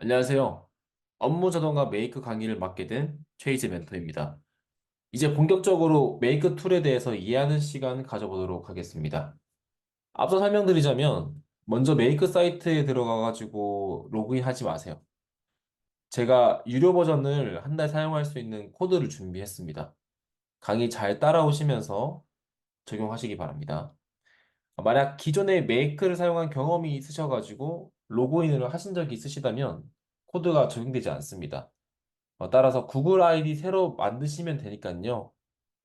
안녕하세요. 업무 자동화 메이크 강의를 맡게 된 최이지 멘토입니다. 이제 본격적으로 메이크 툴에 대해서 이해하는 시간 가져보도록 하겠습니다. 앞서 설명드리자면, 먼저 메이크 사이트에 들어가가지고 로그인 하지 마세요. 제가 유료 버전을 한 달 사용할 수 있는 코드를 준비했습니다. 강의 잘 따라오시면서 적용하시기 바랍니다. 만약 기존에 메이크를 사용한 경험이 있으셔가지고 로그인을 하신 적이 있으시다면 코드가 적용되지 않습니다. 따라서 구글 아이디 새로 만드시면 되니까요.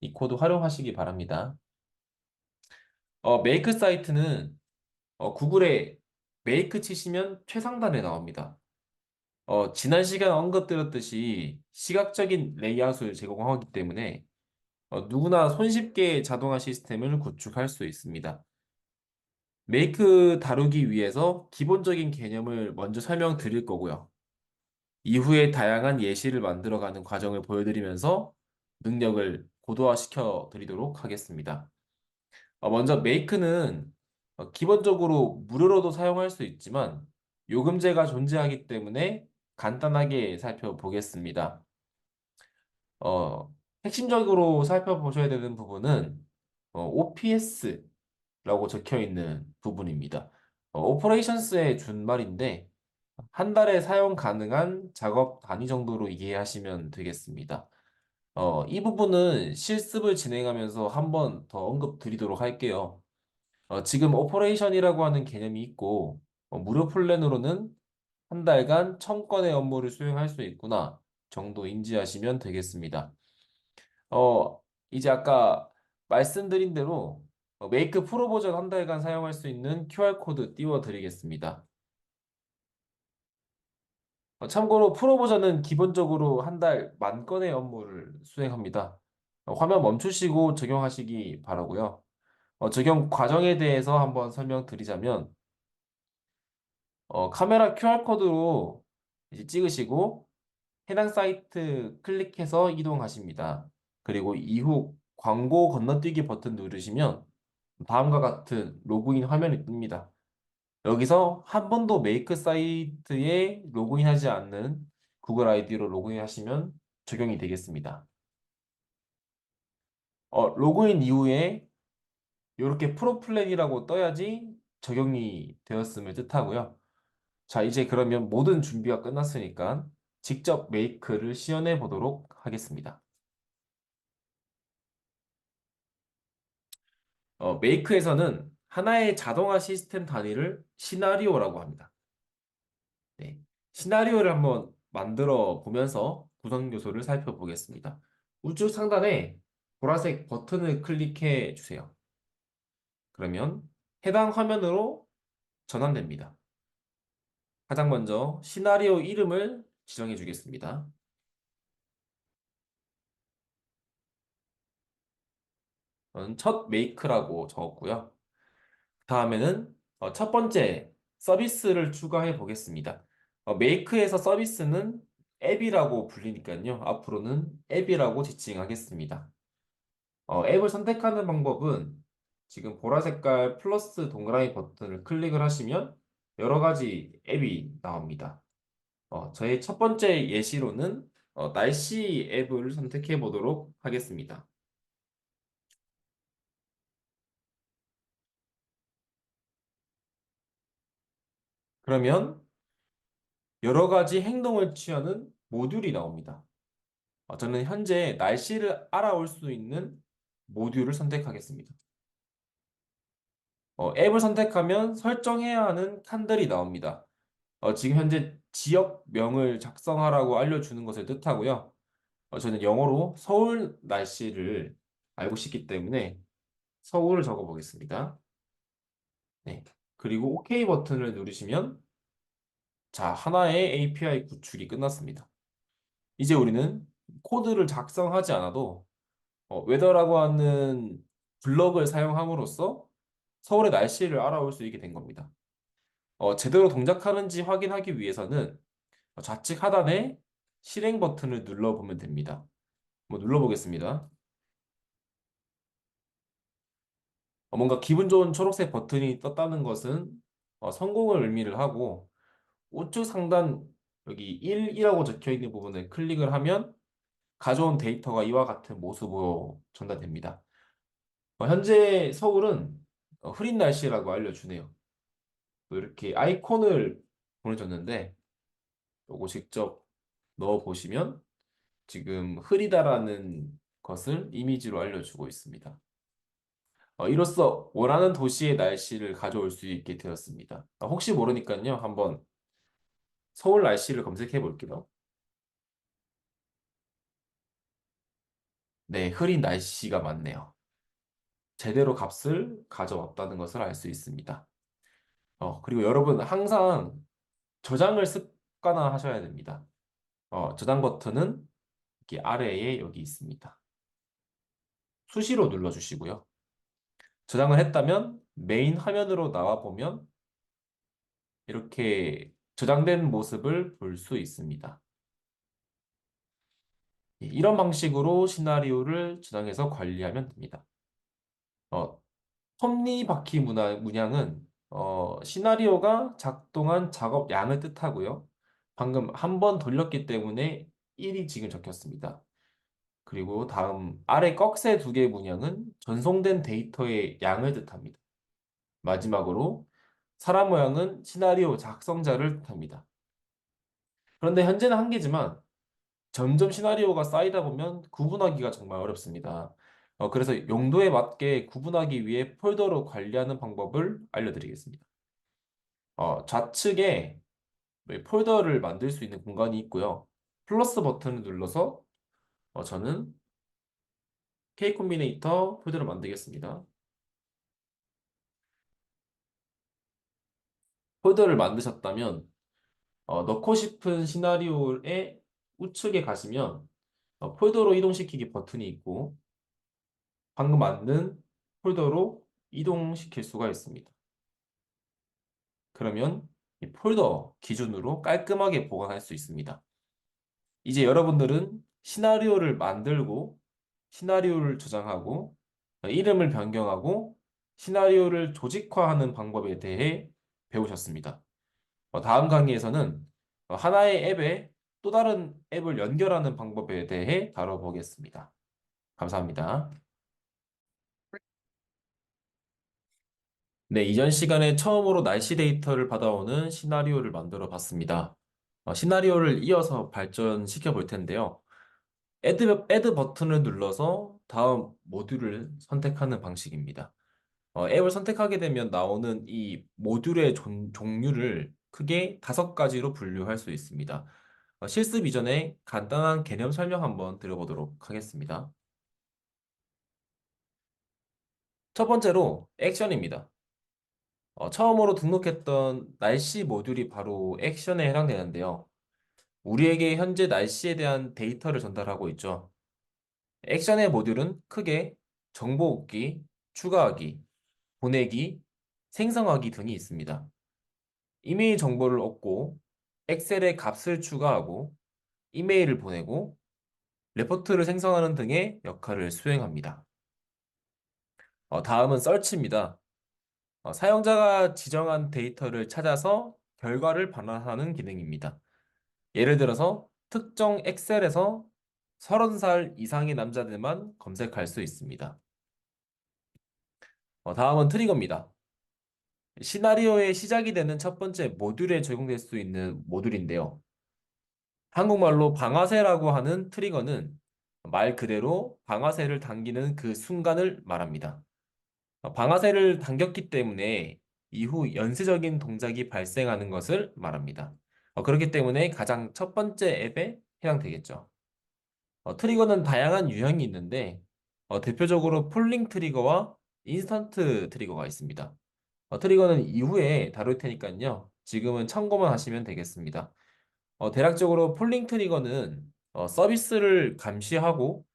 이 코드 활용하시기 바랍니다. 메이크 사이트는 구글에 메이크 치시면 최상단에 나옵니다. 지난 시간 언급드렸듯이 시각적인 레이아웃을 제공하기 때문에 누구나 손쉽게 자동화 시스템을 구축할 수 있습니다. 메이크 다루기 위해서 기본적인 개념을 먼저 설명드릴 거고요. 이후에 다양한 예시를 만들어가는 과정을 보여드리면서 능력을 고도화시켜 드리도록 하겠습니다. 먼저 메이크는 기본적으로 무료로도 사용할 수 있지만 요금제가 존재하기 때문에 간단하게 살펴보겠습니다. 어, 핵심적으로 살펴보셔야 되는 부분은 OPS라고 적혀 있는 부분입니다. 오퍼레이션스의 준말인데 한 달에 사용 가능한 작업 단위 정도로 이해하시면 되겠습니다. 이 부분은 실습을 진행하면서 한번 더 언급 드리도록 할게요. 지금 오퍼레이션이라고 하는 개념이 있고, 무료 플랜으로는 한 달간 1000건의 업무를 수행할 수 있구나 정도 인지하시면 되겠습니다. 이제 아까 말씀드린 대로 메이크 프로 버전 한 달간 사용할 수 있는 QR코드 띄워 드리겠습니다. 참고로 프로 버전은 기본적으로 한 달 10,000건의 업무를 수행합니다. 화면 멈추시고 적용하시기 바라고요. 적용 과정에 대해서 한번 설명드리자면 카메라 QR코드로 이제 찍으시고 해당 사이트 클릭해서 이동하십니다. 그리고 이후 광고 건너뛰기 버튼 누르시면 다음과 같은 로그인 화면이 뜹니다. 여기서 한 번도 메이크 사이트에 로그인하지 않는 구글 아이디로 로그인하시면 적용이 되겠습니다. 로그인 이후에 이렇게 프로 플랜이라고 떠야지 적용이 되었음을 뜻하고요. 자, 이제 그러면 모든 준비가 끝났으니까 직접 메이크를 시연해 보도록 하겠습니다. 메이크에서는 하나의 자동화 시스템 단위를 시나리오라고 합니다. 네. 시나리오를 한번 만들어 보면서 구성 요소를 살펴보겠습니다. 우측 상단에 보라색 버튼을 클릭해 주세요. 그러면 해당 화면으로 전환됩니다. 가장 먼저 시나리오 이름을 지정해 주겠습니다. 저는 첫 메이크라고 적었고요. 다음에는 첫 번째 서비스를 추가해 보겠습니다. 메이크에서 서비스는 앱이라고 불리니까요. 앞으로는 앱이라고 지칭하겠습니다. 앱을 선택하는 방법은 지금 보라 색깔 플러스 동그라미 버튼을 클릭을 하시면 여러 가지 앱이 나옵니다. 저의 첫 번째 예시로는 날씨 앱을 선택해 보도록 하겠습니다. 그러면 여러 가지 행동을 취하는 모듈이 나옵니다. 저는 현재 날씨를 알아올 수 있는 모듈을 선택하겠습니다. 앱을 선택하면 설정해야 하는 칸들이 나옵니다. 지금 현재 지역명을 작성하라고 알려주는 것을 뜻하고요. 저는 영어로 서울 날씨를 알고 싶기 때문에 서울을 적어보겠습니다. 네. 그리고 OK 버튼을 누르시면 자, 하나의 API 구축이 끝났습니다. 이제 우리는 코드를 작성하지 않아도 웨더라고 하는 블럭을 사용함으로써 서울의 날씨를 알아볼 수 있게 된 겁니다. 제대로 동작하는지 확인하기 위해서는 좌측 하단에 실행 버튼을 눌러보면 됩니다. 한번 눌러보겠습니다. 뭔가 기분 좋은 초록색 버튼이 떴다는 것은 성공을 의미를 하고 우측 상단 여기 1이라고 적혀 있는 부분을 클릭을 하면 가져온 데이터가 이와 같은 모습으로 전달됩니다. 현재 서울은 흐린 날씨라고 알려주네요. 또 이렇게 아이콘을 보내줬는데 요거 직접 넣어 보시면 지금 흐리다라는 것을 이미지로 알려주고 있습니다. 이로써 원하는 도시의 날씨를 가져올 수 있게 되었습니다. 혹시 모르니까요, 한번 서울 날씨를 검색해 볼게요. 네, 흐린 날씨가 맞네요. 제대로 값을 가져왔다는 것을 알 수 있습니다. 그리고 여러분 항상 저장을 습관화 하셔야 됩니다. 저장 버튼은 이렇게 아래에 여기 있습니다. 수시로 눌러주시고요. 저장을 했다면 메인 화면으로 나와 보면 이렇게 저장된 모습을 볼 수 있습니다. 이런 방식으로 시나리오를 저장해서 관리하면 됩니다. 어, 톱니바퀴 문양은 시나리오가 작동한 작업 양을 뜻하고요. 방금 한 번 돌렸기 때문에 1이 지금 적혔습니다. 그리고 다음 아래 꺽쇠 두 개의 문양은 전송된 데이터의 양을 뜻합니다. 마지막으로 사람 모양은 시나리오 작성자를 뜻합니다. 그런데 현재는 한 개지만 점점 시나리오가 쌓이다 보면 구분하기가 정말 어렵습니다. 그래서 용도에 맞게 구분하기 위해 폴더로 관리하는 방법을 알려드리겠습니다. 좌측에 폴더를 만들 수 있는 공간이 있고요. 플러스 버튼을 눌러서 저는 K 콤비네이터 폴더를 만들겠습니다. 폴더를 만드셨다면 넣고 싶은 시나리오의 우측에 가시면 폴더로 이동시키기 버튼이 있고 방금 만든 폴더로 이동시킬 수가 있습니다. 그러면 이 폴더 기준으로 깔끔하게 보관할 수 있습니다. 이제 여러분들은 시나리오를 만들고 시나리오를 저장하고 이름을 변경하고 시나리오를 조직화하는 방법에 대해 배우셨습니다. 다음 강의에서는 하나의 앱에 또 다른 앱을 연결하는 방법에 대해 다뤄보겠습니다. 감사합니다. 네, 이전 시간에 처음으로 날씨 데이터를 받아오는 시나리오를 만들어 봤습니다. 시나리오를 이어서 발전시켜 볼 텐데요. 애드 버튼을 눌러서 다음 모듈을 선택하는 방식입니다. 앱을 선택하게 되면 나오는 이 모듈의 종류를 크게 5가지로 분류할 수 있습니다. 실습 이전에 간단한 개념 설명 한번 드려보도록 하겠습니다. 첫 번째로 액션입니다. 처음으로 등록했던 날씨 모듈이 바로 액션에 해당되는데요. 우리에게 현재 날씨에 대한 데이터를 전달하고 있죠. 액션의 모듈은 크게 정보 얻기, 추가하기, 보내기, 생성하기 등이 있습니다. 이메일 정보를 얻고, 엑셀에 값을 추가하고, 이메일을 보내고, 레포트를 생성하는 등의 역할을 수행합니다. 다음은 서치입니다. 사용자가 지정한 데이터를 찾아서 결과를 반환하는 기능입니다. 예를 들어서 특정 엑셀에서 30살 이상의 남자들만 검색할 수 있습니다. 다음은 트리거입니다. 시나리오의 시작이 되는 첫 번째 모듈에 적용될 수 있는 모듈인데요. 한국말로 방아쇠라고 하는 트리거는 말 그대로 방아쇠를 당기는 그 순간을 말합니다. 방아쇠를 당겼기 때문에 이후 연쇄적인 동작이 발생하는 것을 말합니다. 그렇기 때문에 가장 첫 번째 앱에 해당되겠죠. 트리거는 다양한 유형이 있는데 대표적으로 폴링 트리거와 인스턴트 트리거가 있습니다. 트리거는 이후에 다룰 테니까요. 지금은 참고만 하시면 되겠습니다. 대략적으로 폴링 트리거는 서비스를 감시하고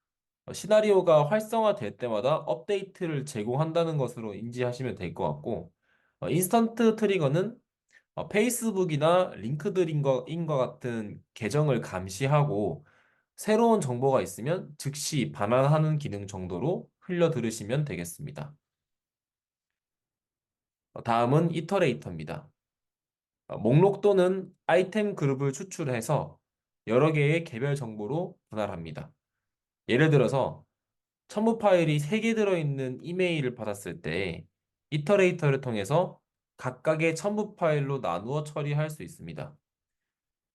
시나리오가 활성화될 때마다 업데이트를 제공한다는 것으로 인지하시면 될 것 같고, 인스턴트 트리거는 페이스북이나 링크드인과 같은 계정을 감시하고 새로운 정보가 있으면 즉시 반환하는 기능 정도로 흘려 들으시면 되겠습니다. 다음은 이터레이터입니다. 목록 또는 아이템 그룹을 추출해서 여러 개의 개별 정보로 분할합니다. 예를 들어서 첨부 파일이 3개 들어있는 이메일을 받았을 때 이터레이터를 통해서 각각의 첨부 파일로 나누어 처리할 수 있습니다.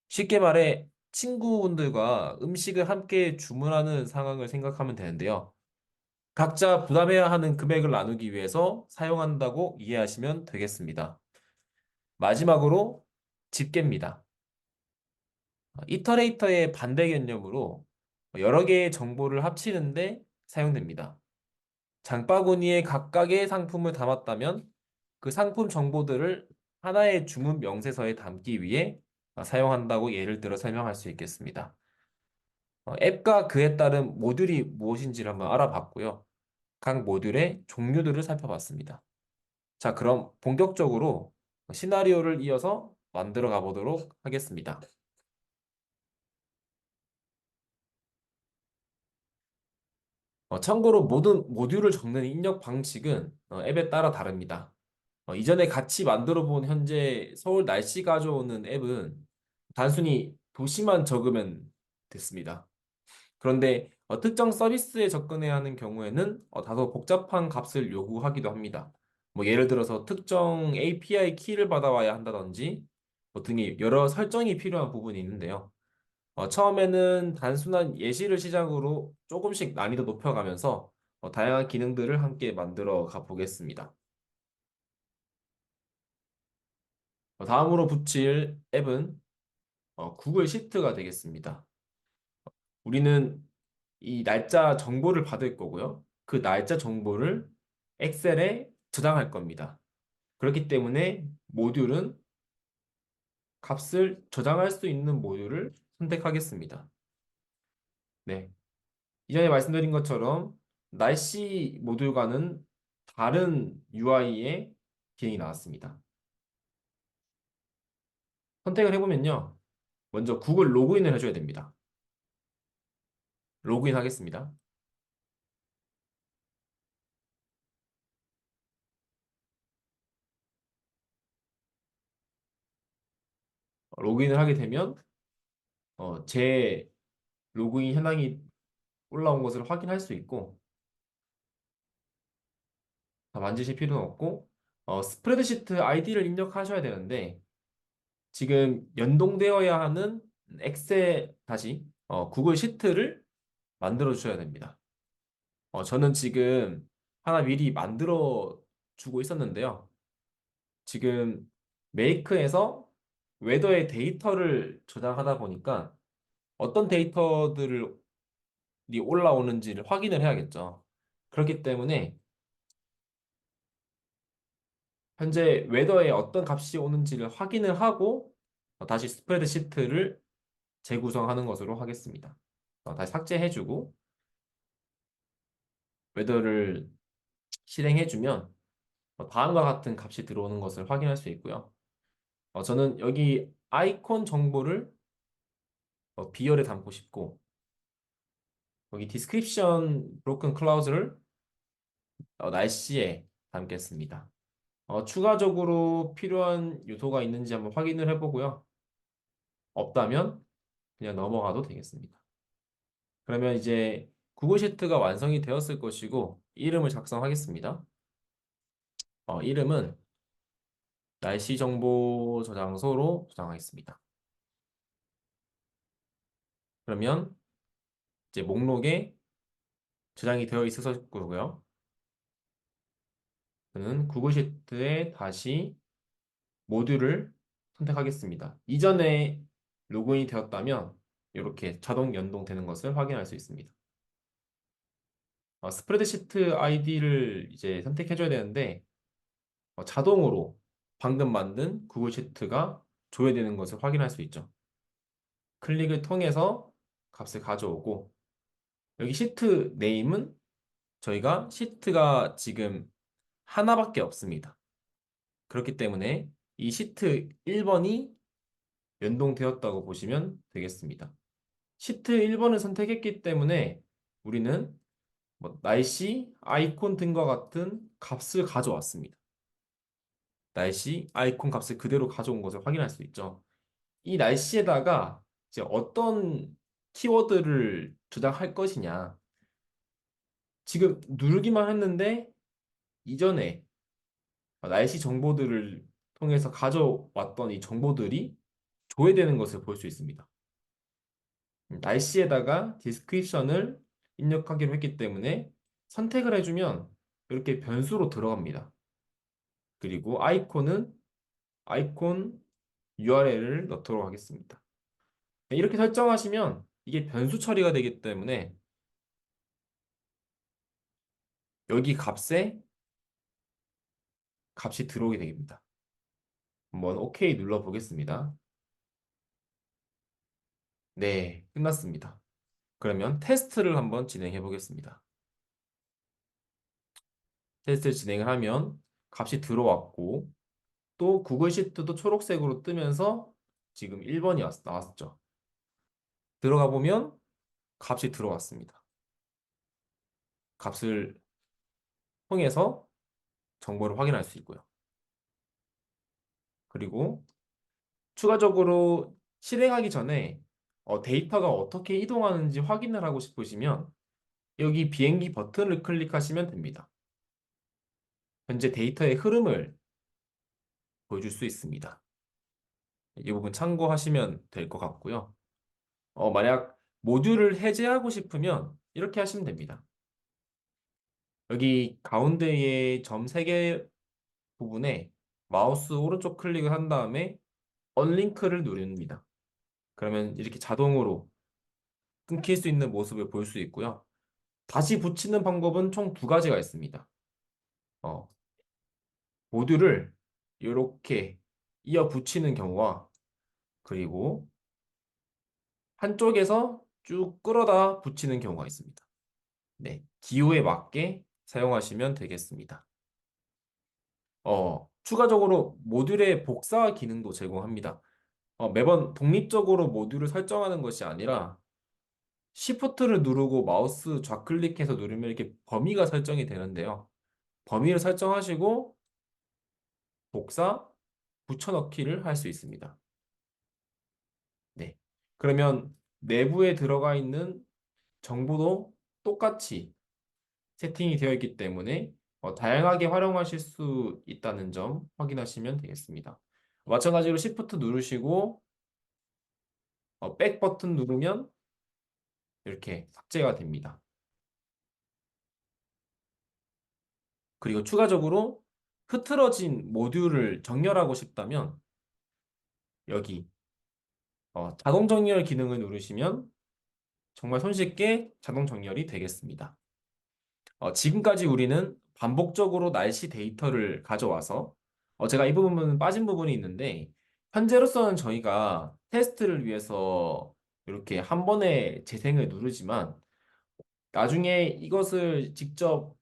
쉽게 말해 친구분들과 음식을 함께 주문하는 상황을 생각하면 되는데요. 각자 부담해야 하는 금액을 나누기 위해서 사용한다고 이해하시면 되겠습니다. 마지막으로 집계입니다. 이터레이터의 반대 개념으로 여러 개의 정보를 합치는데 사용됩니다. 장바구니에 각각의 상품을 담았다면 그 상품 정보들을 하나의 주문 명세서에 담기 위해 사용한다고 예를 들어 설명할 수 있겠습니다. 앱과 그에 따른 모듈이 무엇인지를 한번 알아봤고요. 각 모듈의 종류들을 살펴봤습니다. 자, 그럼 본격적으로 시나리오를 이어서 만들어 가보도록 하겠습니다. 참고로 모든 모듈을 적는 입력 방식은 앱에 따라 다릅니다. 이전에 같이 만들어 본 현재 서울 날씨 가져오는 앱은 단순히 도시만 적으면 됐습니다. 그런데 특정 서비스에 접근해야 하는 경우에는 다소 복잡한 값을 요구하기도 합니다. 뭐 예를 들어서 특정 API 키를 받아와야 한다든지 뭐 등의 여러 설정이 필요한 부분이 있는데요. 처음에는 단순한 예시를 시작으로 조금씩 난이도 높여가면서 다양한 기능들을 함께 만들어 가보겠습니다. 다음으로 붙일 앱은 구글 시트가 되겠습니다. 우리는 이 날짜 정보를 받을 거고요. 그 날짜 정보를 엑셀에 저장할 겁니다. 그렇기 때문에 모듈은 값을 저장할 수 있는 모듈을 선택하겠습니다. 네. 이전에 말씀드린 것처럼 날씨 모듈과는 다른 UI의 기능이 나왔습니다. 선택을 해보면요. 먼저 구글 로그인을 해줘야 됩니다. 로그인 하겠습니다. 로그인을 하게 되면 제 로그인 현황이 올라온 것을 확인할 수 있고 다 만지실 필요는 없고 스프레드시트 아이디를 입력하셔야 되는데 지금 연동되어야 하는 엑셀 다시 구글 시트를 만들어 주셔야 됩니다. 저는 지금 하나 미리 만들어 주고 있었는데요. 지금 메이크에서 웨더의 데이터를 저장하다 보니까 어떤 데이터들이 올라오는지를 확인을 해야겠죠. 그렇기 때문에 현재 웨더에 어떤 값이 오는지를 확인을 하고 다시 스프레드시트를 재구성하는 것으로 하겠습니다. 다시 삭제해주고 웨더를 실행해주면 다음과 같은 값이 들어오는 것을 확인할 수 있고요. 저는 여기 아이콘 정보를 비열에 담고 싶고 여기 디스크립션 브로큰 클라우즈를 날씨에 담겠습니다. 추가적으로 필요한 요소가 있는지 한번 확인을 해보고요. 없다면 그냥 넘어가도 되겠습니다. 그러면 이제 구글 시트가 완성이 되었을 것이고 이름을 작성하겠습니다. 이름은 날씨 정보 저장소로 저장하겠습니다. 그러면 이제 목록에 저장이 되어 있을 거고요. 저는 구글 시트에 다시 모듈을 선택하겠습니다. 이전에 로그인이 되었다면 이렇게 자동 연동되는 것을 확인할 수 있습니다. 스프레드시트 아이디를 이제 선택해줘야 되는데 자동으로 방금 만든 구글 시트가 조회되는 것을 확인할 수 있죠. 클릭을 통해서 값을 가져오고 여기 시트 네임은 저희가 시트가 지금 하나밖에 없습니다. 그렇기 때문에 이 시트 1번이 연동되었다고 보시면 되겠습니다. 시트 1번을 선택했기 때문에 우리는 뭐 날씨, 아이콘 등과 같은 값을 가져왔습니다. 날씨 아이콘 값을 그대로 가져온 것을 확인할 수 있죠. 이 날씨에다가 이제 어떤 키워드를 저장할 것이냐. 지금 누르기만 했는데 이전에 날씨 정보들을 통해서 가져왔던 이 정보들이 조회되는 것을 볼 수 있습니다. 날씨에다가 디스크립션을 입력하기로 했기 때문에 선택을 해주면 이렇게 변수로 들어갑니다. 그리고 아이콘은 아이콘 URL을 넣도록 하겠습니다. 이렇게 설정하시면 이게 변수 처리가 되기 때문에 여기 값에 값이 들어오게 됩니다. 한번 OK 눌러 보겠습니다. 네, 끝났습니다. 그러면 테스트를 한번 진행해 보겠습니다. 테스트 진행을 하면 값이 들어왔고 또 구글 시트도 초록색으로 뜨면서 지금 1번이 나왔죠. 들어가 보면 값이 들어왔습니다. 값을 통해서 정보를 확인할 수 있고요. 그리고 추가적으로 실행하기 전에 데이터가 어떻게 이동하는지 확인을 하고 싶으시면 여기 비행기 버튼을 클릭하시면 됩니다. 현재 데이터의 흐름을 보여줄 수 있습니다. 이 부분 참고하시면 될 것 같고요. 만약 모듈을 해제하고 싶으면 이렇게 하시면 됩니다. 여기 가운데에 점 3개 부분에 마우스 오른쪽 클릭을 한 다음에 언링크를 누릅니다. 그러면 이렇게 자동으로 끊길 수 있는 모습을 볼 수 있고요. 다시 붙이는 방법은 총 두 가지가 있습니다. 어, 모듈을 이렇게 이어 붙이는 경우와 그리고 한쪽에서 쭉 끌어다 붙이는 경우가 있습니다. 네, 기호에 맞게 사용하시면 되겠습니다. 추가적으로 모듈의 복사 기능도 제공합니다. 매번 독립적으로 모듈을 설정하는 것이 아니라 Shift를 누르고 마우스 좌클릭해서 누르면 이렇게 범위가 설정이 되는데요. 범위를 설정하시고 복사, 붙여넣기를 할 수 있습니다. 네. 그러면 내부에 들어가 있는 정보도 똑같이 세팅이 되어 있기 때문에 다양하게 활용하실 수 있다는 점 확인하시면 되겠습니다. 마찬가지로 Shift 누르시고 백 버튼 누르면 이렇게 삭제가 됩니다. 그리고 추가적으로 흐트러진 모듈을 정렬하고 싶다면 여기 자동 정렬 기능을 누르시면 정말 손쉽게 자동 정렬이 되겠습니다. 지금까지 우리는 반복적으로 날씨 데이터를 가져와서 제가 이 부분은 빠진 부분이 있는데 현재로서는 저희가 테스트를 위해서 이렇게 한 번에 재생을 누르지만 나중에 이것을 직접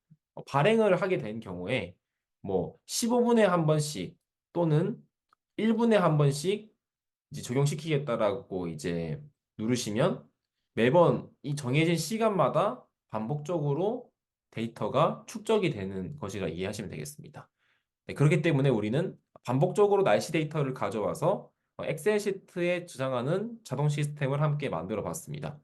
발행을 하게 된 경우에 뭐 15분에 한 번씩 또는 1분에 한 번씩 이제 적용시키겠다라고 이제 누르시면 매번 이 정해진 시간마다 반복적으로 데이터가 축적이 되는 것이라 이해하시면 되겠습니다. 네, 그렇기 때문에 우리는 반복적으로 날씨 데이터를 가져와서 엑셀 시트에 저장하는 자동 시스템을 함께 만들어 봤습니다.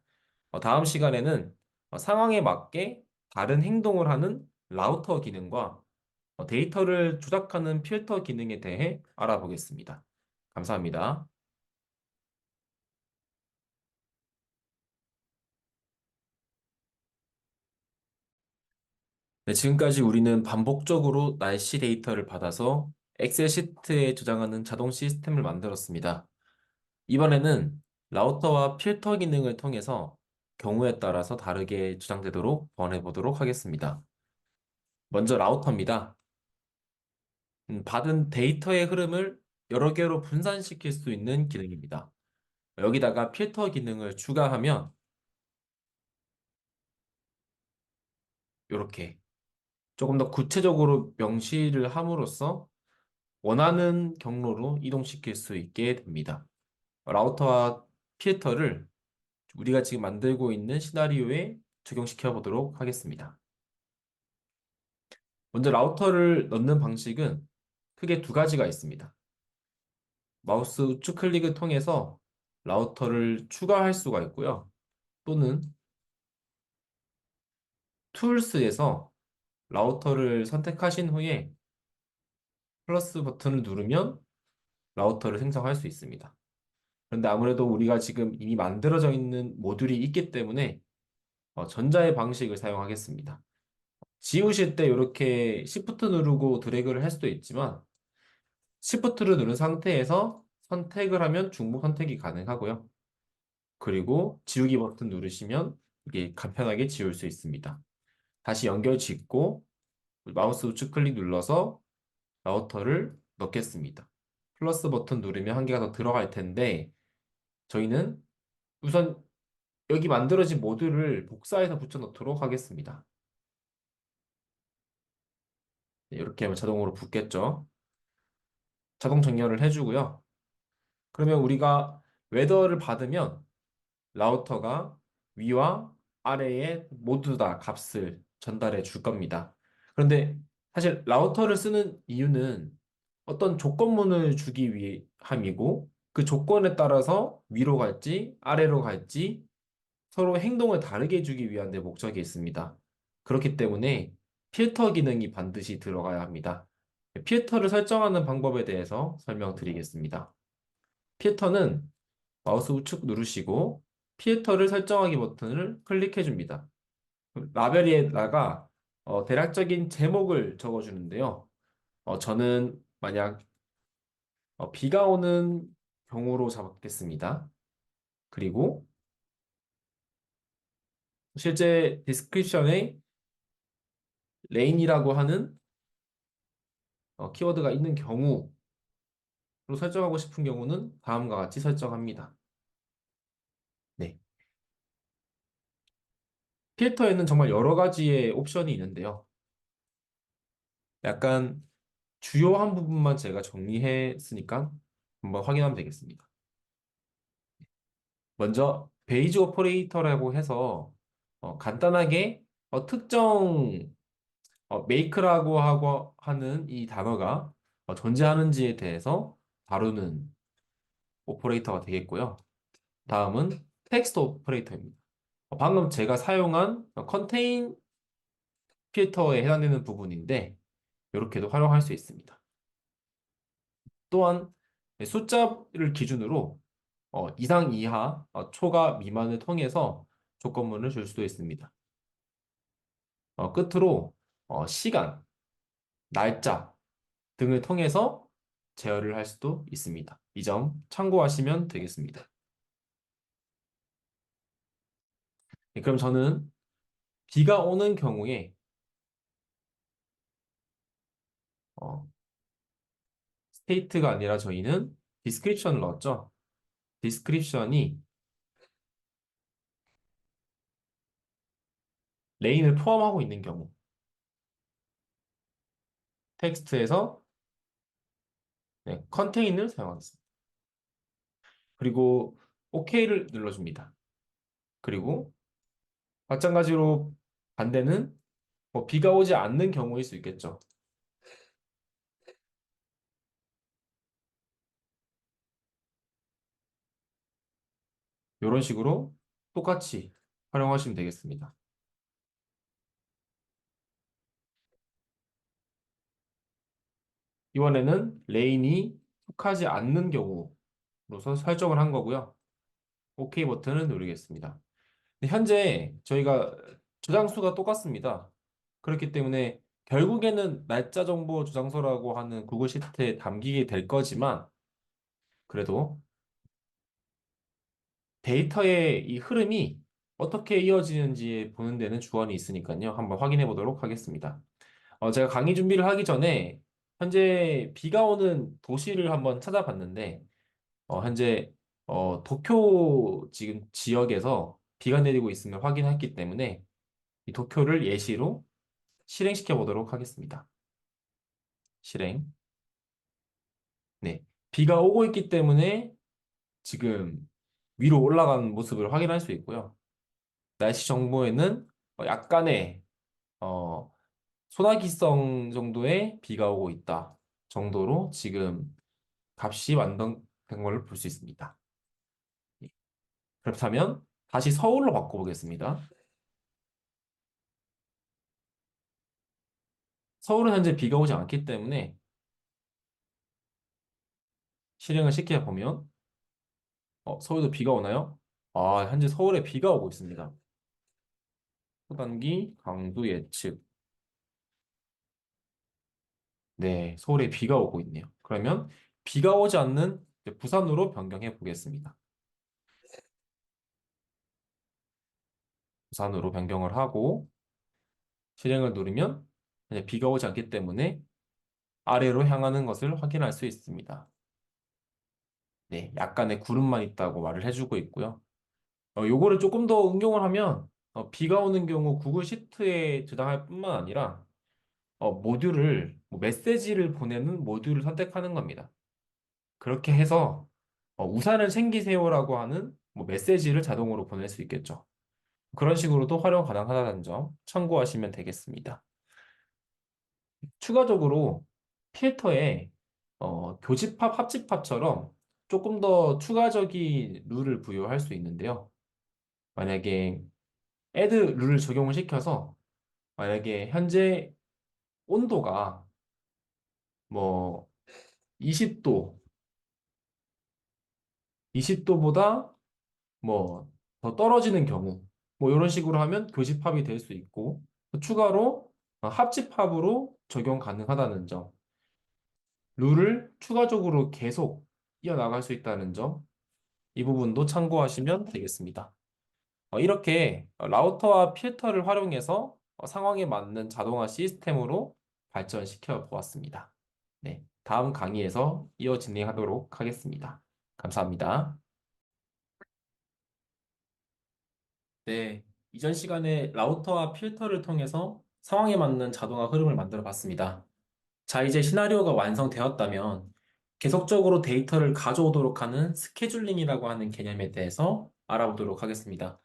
다음 시간에는 상황에 맞게 다른 행동을 하는 라우터 기능과 데이터를 조작하는 필터 기능에 대해 알아보겠습니다. 감사합니다. 네, 지금까지 우리는 반복적으로 날씨 데이터를 받아서 엑셀 시트에 저장하는 자동 시스템을 만들었습니다. 이번에는 라우터와 필터 기능을 통해서 경우에 따라서 다르게 저장되도록 보완해 보도록 하겠습니다. 먼저 라우터입니다. 받은 데이터의 흐름을 여러 개로 분산시킬 수 있는 기능입니다. 여기다가 필터 기능을 추가하면 이렇게 조금 더 구체적으로 명시를 함으로써 원하는 경로로 이동시킬 수 있게 됩니다. 라우터와 필터를 우리가 지금 만들고 있는 시나리오에 적용시켜 보도록 하겠습니다. 먼저 라우터를 넣는 방식은 크게 두 가지가 있습니다. 마우스 우측 클릭을 통해서 라우터를 추가할 수가 있고요. 또는 툴스에서 라우터를 선택하신 후에 플러스 버튼을 누르면 라우터를 생성할 수 있습니다. 그런데 아무래도 우리가 지금 이미 만들어져 있는 모듈이 있기 때문에 전자의 방식을 사용하겠습니다. 지우실 때 이렇게 Shift 누르고 드래그를 할 수도 있지만 Shift를 누른 상태에서 선택을 하면 중복 선택이 가능하고요. 그리고 지우기 버튼 누르시면 이게 간편하게 지울 수 있습니다. 다시 연결 짓고 마우스 우측 클릭 눌러서 라우터를 넣겠습니다. 플러스 버튼 누르면 한 개가 더 들어갈 텐데 저희는 우선 여기 만들어진 모듈을 복사해서 붙여 넣도록 하겠습니다. 네, 이렇게 하면 자동으로 붙겠죠. 자동 정렬을 해주고요. 그러면 우리가 웨더를 받으면 라우터가 위와 아래에 모두 다 값을 전달해 줄 겁니다. 그런데 사실 라우터를 쓰는 이유는 어떤 조건문을 주기 위함이고 그 조건에 따라서 위로 갈지 아래로 갈지 서로 행동을 다르게 해주기 위한 데 목적이 있습니다. 그렇기 때문에 필터 기능이 반드시 들어가야 합니다. 필터를 설정하는 방법에 대해서 설명드리겠습니다. 필터는 마우스 우측 누르시고 필터를 설정하기 버튼을 클릭해 줍니다. 라벨에다가 대략적인 제목을 적어주는데요. 저는 만약 비가 오는 경우로 잡겠습니다. 그리고 실제 디스크립션에 레인이라고 하는 키워드가 있는 경우로 설정하고 싶은 경우는 다음과 같이 설정합니다. 네. 필터에는 정말 여러 가지의 옵션이 있는데요. 약간 주요한 부분만 제가 정리했으니까 한번 확인하면 되겠습니다. 먼저 베이지 오퍼레이터라고 해서 간단하게 특정 메이크라고 하고 하는 이 단어가 존재하는지에 대해서 다루는 오퍼레이터가 되겠고요. 다음은 텍스트 오퍼레이터입니다. 방금 제가 사용한 컨테인 필터에 해당되는 부분인데 이렇게도 활용할 수 있습니다. 또한 숫자를 기준으로 이상, 이하, 초과, 미만을 통해서 조건문을 줄 수도 있습니다. 끝으로 시간, 날짜 등을 통해서 제어를 할 수도 있습니다. 이 점 참고하시면 되겠습니다. 네, 그럼 저는 비가 오는 경우에 어, 스테이트가 아니라 저희는 디스크립션을 넣었죠. 디스크립션이 레인을 포함하고 있는 경우 텍스트에서 네, 컨테인을 사용하겠습니다. 그리고 OK를 눌러줍니다. 그리고 마찬가지로 반대는 비가 오지 않는 경우일 수 있겠죠. 이런 식으로 똑같이 활용하시면 되겠습니다. 이번에는 레인이 속하지 않는 경우로서 설정을 한 거고요. OK 버튼을 누르겠습니다. 현재 저희가 저장수가 똑같습니다. 그렇기 때문에 결국에는 날짜 정보 저장소라고 하는 구글 시트에 담기게 될 거지만 그래도 데이터의 이 흐름이 어떻게 이어지는지 보는 데는 주관이 있으니까요. 한번 확인해 보도록 하겠습니다. 제가 강의 준비를 하기 전에 현재 비가 오는 도시를 한번 찾아봤는데 현재 도쿄 지금 지역에서 비가 내리고 있음을 확인했기 때문에 이 도쿄를 예시로 실행시켜 보도록 하겠습니다. 실행. 네. 비가 오고 있기 때문에 지금 위로 올라가는 모습을 확인할 수 있고요. 날씨 정보에는 약간의 어, 소나기성 정도의 비가 오고 있다. 정도로 지금 값이 완성된 걸로 볼 수 있습니다. 예. 그렇다면 다시 서울로 바꿔보겠습니다. 서울은 현재 비가 오지 않기 때문에 실행을 시켜 보면 서울도 비가 오나요? 아, 현재 서울에 비가 오고 있습니다. 호단기 강도 예측. 네, 서울에 비가 오고 있네요. 그러면 비가 오지 않는 이제 부산으로 변경해 보겠습니다. 부산으로 변경을 하고 실행을 누르면 이제 비가 오지 않기 때문에 아래로 향하는 것을 확인할 수 있습니다. 네, 약간의 구름만 있다고 말을 해주고 있고요. 요거를 조금 더 응용을 하면 비가 오는 경우 구글 시트에 저장할 뿐만 아니라 모듈을 뭐 메시지를 보내는 모듈을 선택하는 겁니다. 그렇게 해서 우산을 챙기세요라고 하는 뭐 메시지를 자동으로 보낼 수 있겠죠. 그런 식으로도 활용 가능하다는 점 참고하시면 되겠습니다. 추가적으로 필터에 교집합, 합집합처럼 조금 더 추가적인 룰을 부여할 수 있는데요. 만약에 add 룰을 적용을 시켜서 만약에 현재 온도가 뭐 20도, 20도보다 뭐 더 떨어지는 경우 뭐 이런 식으로 하면 교집합이 될 수 있고 추가로 합집합으로 적용 가능하다는 점, 룰을 추가적으로 계속 이어나갈 수 있다는 점, 이 부분도 참고하시면 되겠습니다. 이렇게 라우터와 필터를 활용해서 상황에 맞는 자동화 시스템으로 발전시켜 보았습니다. 네, 다음 강의에서 이어 진행하도록 하겠습니다. 감사합니다. 네, 이전 시간에 라우터와 필터를 통해서 상황에 맞는 자동화 흐름을 만들어 봤습니다. 자, 이제 시나리오가 완성되었다면 계속적으로 데이터를 가져오도록 하는 스케줄링이라고 하는 개념에 대해서 알아보도록 하겠습니다.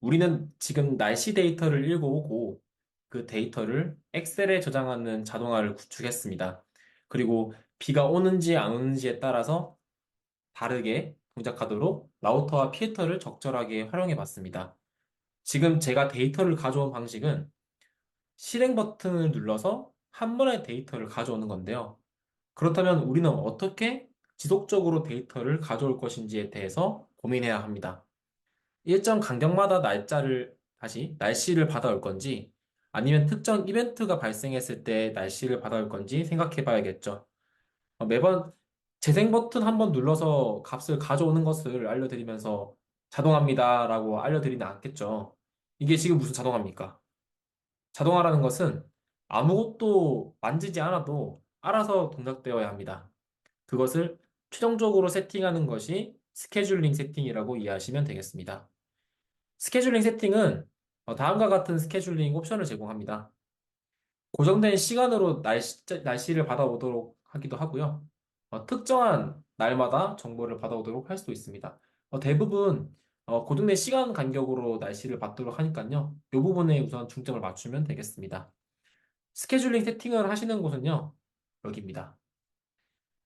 우리는 지금 날씨 데이터를 읽어오고 그 데이터를 엑셀에 저장하는 자동화를 구축했습니다. 그리고 비가 오는지 안 오는지에 따라서 다르게 동작하도록 라우터와 필터를 적절하게 활용해 봤습니다. 지금 제가 데이터를 가져온 방식은 실행 버튼을 눌러서 한 번에 데이터를 가져오는 건데요. 그렇다면 우리는 어떻게 지속적으로 데이터를 가져올 것인지에 대해서 고민해야 합니다. 일정 간격마다 날씨를 받아올 건지, 아니면 특정 이벤트가 발생했을 때 날씨를 받아올 건지 생각해 봐야겠죠. 매번 재생 버튼 한 번 눌러서 값을 가져오는 것을 알려드리면서 자동합니다라고 알려드리는 않겠죠. 이게 지금 무슨 자동합니까? 자동화라는 것은 아무것도 만지지 않아도 알아서 동작되어야 합니다. 그것을 최종적으로 세팅하는 것이 스케줄링 세팅이라고 이해하시면 되겠습니다. 스케줄링 세팅은 다음과 같은 스케줄링 옵션을 제공합니다. 고정된 시간으로 날씨를 받아오도록 하기도 하고요. 특정한 날마다 정보를 받아오도록 할 수도 있습니다. 대부분 고정된 시간 간격으로 날씨를 받도록 하니까요. 이 부분에 우선 중점을 맞추면 되겠습니다. 스케줄링 세팅을 하시는 곳은요. 여기입니다.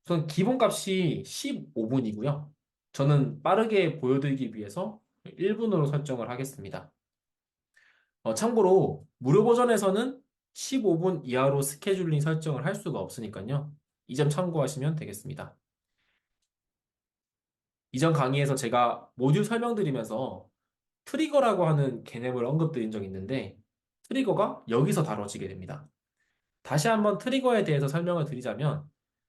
우선 기본값이 15분이고요. 저는 빠르게 보여드리기 위해서 1분으로 설정을 하겠습니다. 참고로 무료 버전에서는 15분 이하로 스케줄링 설정을 할 수가 없으니까요. 이 점 참고하시면 되겠습니다. 이전 강의에서 제가 모듈 설명드리면서 트리거라고 하는 개념을 언급드린 적이 있는데 트리거가 여기서 다뤄지게 됩니다. 다시 한번 트리거에 대해서 설명을 드리자면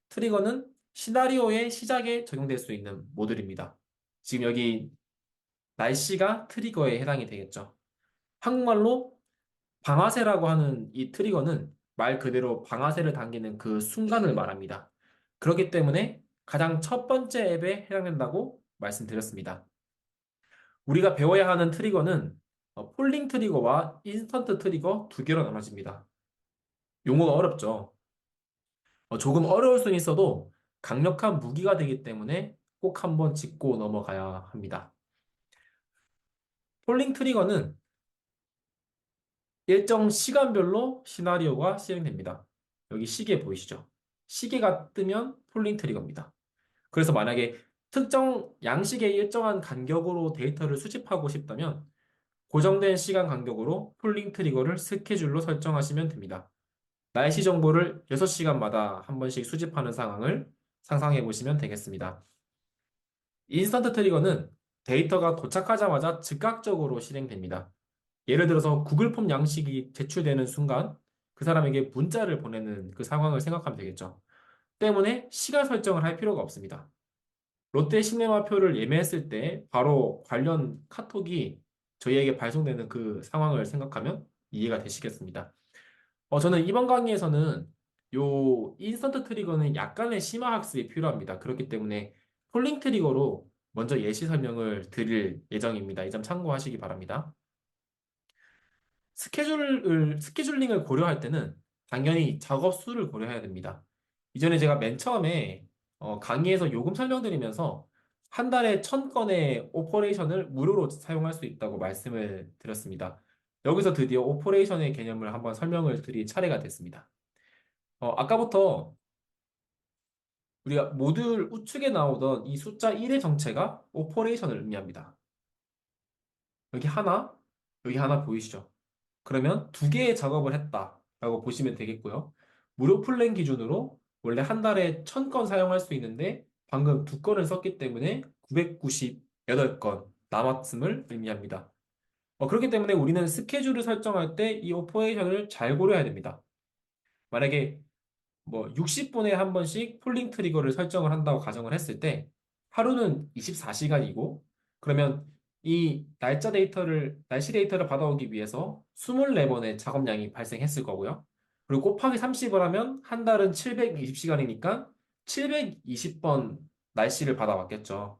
트리거는 시나리오의 시작에 적용될 수 있는 모듈입니다. 지금 여기 날씨가 트리거에 해당이 되겠죠. 한국말로 방아쇠라고 하는 이 트리거는 말 그대로 방아쇠를 당기는 그 순간을 말합니다. 그렇기 때문에 가장 첫 번째 앱에 해당된다고 말씀드렸습니다. 우리가 배워야 하는 트리거는 폴링 트리거와 인스턴트 트리거 두 개로 나눠집니다. 용어가 어렵죠. 조금 어려울 수는 있어도 강력한 무기가 되기 때문에 꼭 한번 짚고 넘어가야 합니다. 폴링 트리거는 일정 시간별로 시나리오가 실행됩니다. 여기 시계 보이시죠? 시계가 뜨면 폴링 트리거입니다. 그래서 만약에 특정 양식의 일정한 간격으로 데이터를 수집하고 싶다면 고정된 시간 간격으로 폴링 트리거를 스케줄로 설정하시면 됩니다. 날씨 정보를 6시간마다 한 번씩 수집하는 상황을 상상해 보시면 되겠습니다. 인스턴트 트리거는 데이터가 도착하자마자 즉각적으로 실행됩니다. 예를 들어서 구글 폼 양식이 제출되는 순간 그 사람에게 문자를 보내는 그 상황을 생각하면 되겠죠. 때문에 시간 설정을 할 필요가 없습니다. 롯데 시네마표를 예매했을 때 바로 관련 카톡이 저희에게 발송되는 그 상황을 생각하면 이해가 되시겠습니다. 저는 이번 강의에서는 요 인스턴트 트리거는 약간의 심화 학습이 필요합니다. 그렇기 때문에 폴링 트리거로 먼저 예시 설명을 드릴 예정입니다. 이 점 참고하시기 바랍니다. 스케줄링을 고려할 때는 당연히 작업 수를 고려해야 됩니다. 이전에 제가 맨 처음에 강의에서 요금 설명드리면서 한 달에 1000건의 오퍼레이션을 무료로 사용할 수 있다고 말씀을 드렸습니다. 여기서 드디어 오퍼레이션의 개념을 한번 설명을 드릴 차례가 됐습니다. 아까부터 우리가 모듈 우측에 나오던 이 숫자 1의 정체가 오퍼레이션을 의미합니다. 여기 하나, 여기 하나 보이시죠? 그러면 두 개의 작업을 했다라고 보시면 되겠고요. 무료 플랜 기준으로 원래 한 달에 1000건 사용할 수 있는데 방금 두 건을 썼기 때문에 998건 남았음을 의미합니다. 그렇기 때문에 우리는 스케줄을 설정할 때 이 오퍼레이션을 잘 고려해야 됩니다. 만약에 뭐 60분에 한 번씩 폴링 트리거를 설정을 한다고 가정을 했을 때 하루는 24시간이고 그러면 이 날씨 데이터를 받아오기 위해서 24번의 작업량이 발생했을 거고요. 그리고 곱하기 30을 하면 한 달은 720시간이니까 720번 날씨를 받아왔겠죠.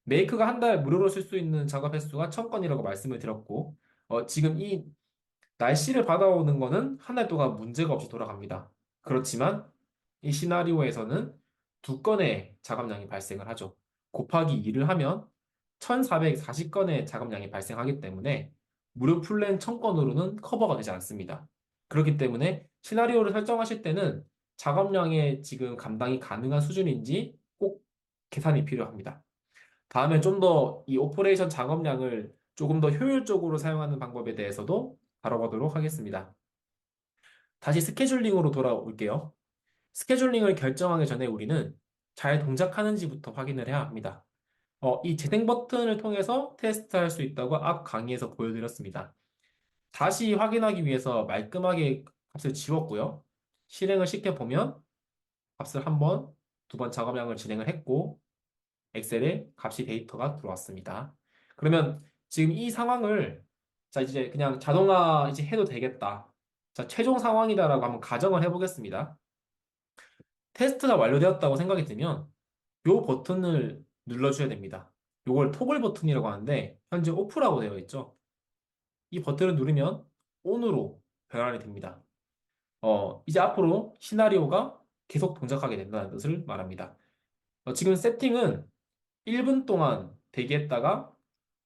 메이크가 한 달 무료로 쓸 수 있는 작업 횟수가 1000건이라고 말씀을 드렸고, 지금 이 날씨를 받아오는 거는 한 달 동안 문제가 없이 돌아갑니다. 그렇지만 이 시나리오에서는 두 건의 작업량이 발생을 하죠. 곱하기 2를 하면 1440건의 작업량이 발생하기 때문에 무료 플랜 1000건으로는 커버가 되지 않습니다. 그렇기 때문에 시나리오를 설정하실 때는 작업량의 지금 감당이 가능한 수준인지 꼭 계산이 필요합니다. 다음에 좀 더 이 오퍼레이션 작업량을 조금 더 효율적으로 사용하는 방법에 대해서도 다뤄보도록 하겠습니다. 다시 스케줄링으로 돌아올게요. 스케줄링을 결정하기 전에 우리는 잘 동작하는지부터 확인을 해야 합니다. 이 재생 버튼을 통해서 테스트할 수 있다고 앞 강의에서 보여드렸습니다. 다시 확인하기 위해서 말끔하게 값을 지웠고요. 실행을 시켜보면 값을 한 번, 두 번 작업량을 진행을 했고 엑셀에 값이 데이터가 들어왔습니다. 그러면 지금 이 상황을 자 이제 그냥 자동화 이제 해도 되겠다. 자 최종 상황이다라고 한번 가정을 해보겠습니다. 테스트가 완료되었다고 생각이 들면 요 버튼을 눌러줘야 됩니다. 요걸 토글 버튼이라고 하는데 현재 오프라고 되어 있죠. 이 버튼을 누르면 ON으로 변환이 됩니다. 이제 앞으로 시나리오가 계속 동작하게 된다는 뜻을 말합니다. 지금 세팅은 1분 동안 대기했다가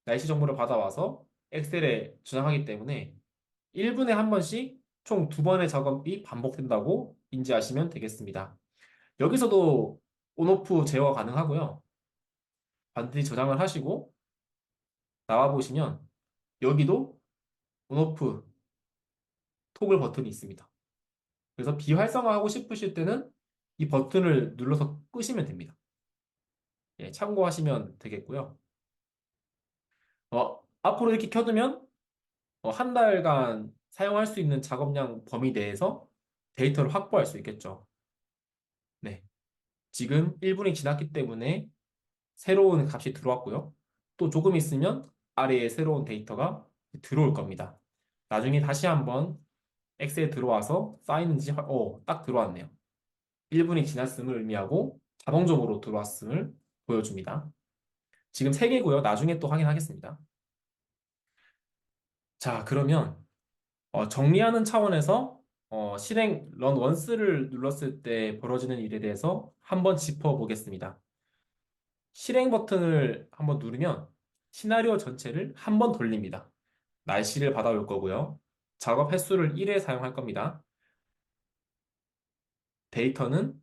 날씨 정보를 받아와서 엑셀에 저장하기 때문에 1분에 한 번씩 총 두 번의 작업이 반복된다고 인지하시면 되겠습니다. 여기서도 온오프 제어 가능하고요. 반드시 저장을 하시고 나와 보시면 여기도 온오프 토글 버튼이 있습니다. 그래서 비활성화하고 싶으실 때는 이 버튼을 눌러서 끄시면 됩니다. 예, 참고하시면 되겠고요. 앞으로 이렇게 켜두면 한 달간 사용할 수 있는 작업량 범위 내에서 데이터를 확보할 수 있겠죠. 네. 지금 1분이 지났기 때문에 새로운 값이 들어왔고요. 또 조금 있으면 아래에 새로운 데이터가 들어올 겁니다. 나중에 다시 한번 엑셀에 들어와서 쌓이는지, 딱 들어왔네요. 1분이 지났음을 의미하고 자동적으로 들어왔음을 보여줍니다. 지금 3개고요. 나중에 또 확인하겠습니다. 자, 그러면 정리하는 차원에서 실행 런 원스를 눌렀을 때 벌어지는 일에 대해서 한번 짚어보겠습니다. 실행 버튼을 한번 누르면 시나리오 전체를 한 번 돌립니다. 날씨를 받아올 거고요. 작업 횟수를 1회 사용할 겁니다. 데이터는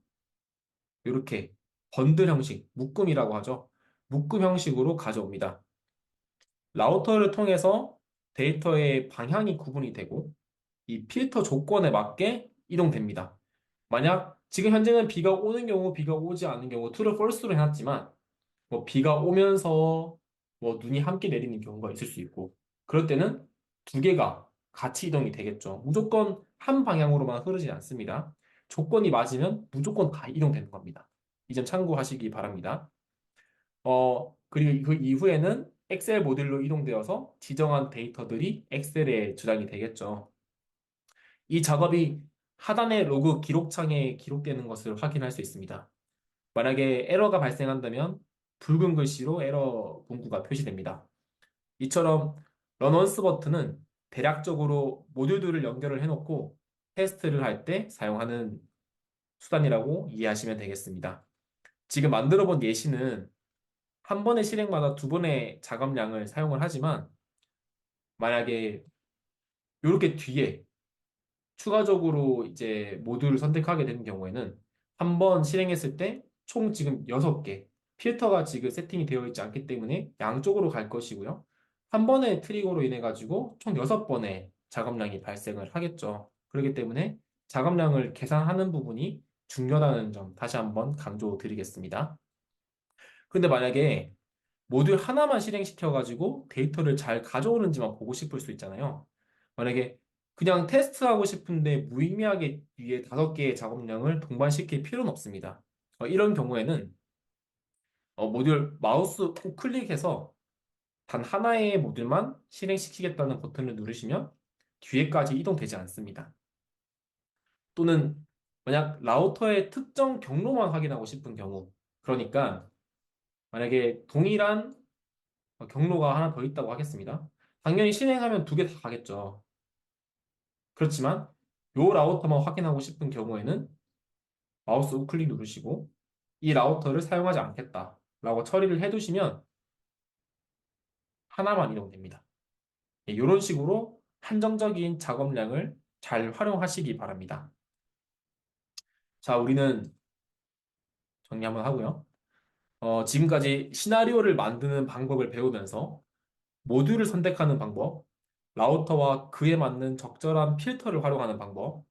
이렇게 번들 형식, 묶음이라고 하죠. 묶음 형식으로 가져옵니다. 라우터를 통해서 데이터의 방향이 구분이 되고 이 필터 조건에 맞게 이동됩니다. 만약 지금 현재는 비가 오는 경우, 비가 오지 않는 경우 true, false로 해놨지만 뭐 비가 오면서 뭐 눈이 함께 내리는 경우가 있을 수 있고 그럴 때는 두 개가 같이 이동이 되겠죠. 무조건 한 방향으로만 흐르지 않습니다. 조건이 맞으면 무조건 다 이동되는 겁니다. 이 점 참고하시기 바랍니다. 그리고 그 이후에는 엑셀 모듈로 이동되어서 지정한 데이터들이 엑셀에 저장이 되겠죠. 이 작업이 하단의 로그 기록창에 기록되는 것을 확인할 수 있습니다. 만약에 에러가 발생한다면 붉은 글씨로 에러 문구가 표시됩니다. 이처럼 런원스 버튼은 대략적으로 모듈들을 연결을 해놓고 테스트를 할 때 사용하는 수단이라고 이해하시면 되겠습니다. 지금 만들어 본 예시는 한 번의 실행마다 두 번의 작업량을 사용을 하지만 만약에 이렇게 뒤에 추가적으로 이제 모듈을 선택하게 되는 경우에는 한 번 실행했을 때 총 지금 6개 필터가 지금 세팅이 되어 있지 않기 때문에 양쪽으로 갈 것이고요. 한 번의 트리거로 인해 가지고 총 6번의 작업량이 발생을 하겠죠. 그렇기 때문에 작업량을 계산하는 부분이 중요하다는 점 다시 한번 강조드리겠습니다. 근데 만약에 모듈 하나만 실행시켜가지고 데이터를 잘 가져오는지만 보고 싶을 수 있잖아요. 만약에 그냥 테스트하고 싶은데 무의미하게 위에 5개의 작업량을 동반시킬 필요는 없습니다. 이런 경우에는 모듈 마우스 우클릭해서 단 하나의 모듈만 실행시키겠다는 버튼을 누르시면 뒤에까지 이동되지 않습니다. 또는 만약 라우터의 특정 경로만 확인하고 싶은 경우, 그러니까 만약에 동일한 경로가 하나 더 있다고 하겠습니다. 당연히 실행하면 2개 다 가겠죠. 그렇지만 요 라우터만 확인하고 싶은 경우에는 마우스 우클릭 누르시고 이 라우터를 사용하지 않겠다라고 처리를 해두시면 하나만 이동됩니다. 이런 식으로 한정적인 작업량을 잘 활용하시기 바랍니다. 자, 우리는 정리 한번 하고요. 지금까지 시나리오를 만드는 방법을 배우면서 모듈을 선택하는 방법, 라우터와 그에 맞는 적절한 필터를 활용하는 방법,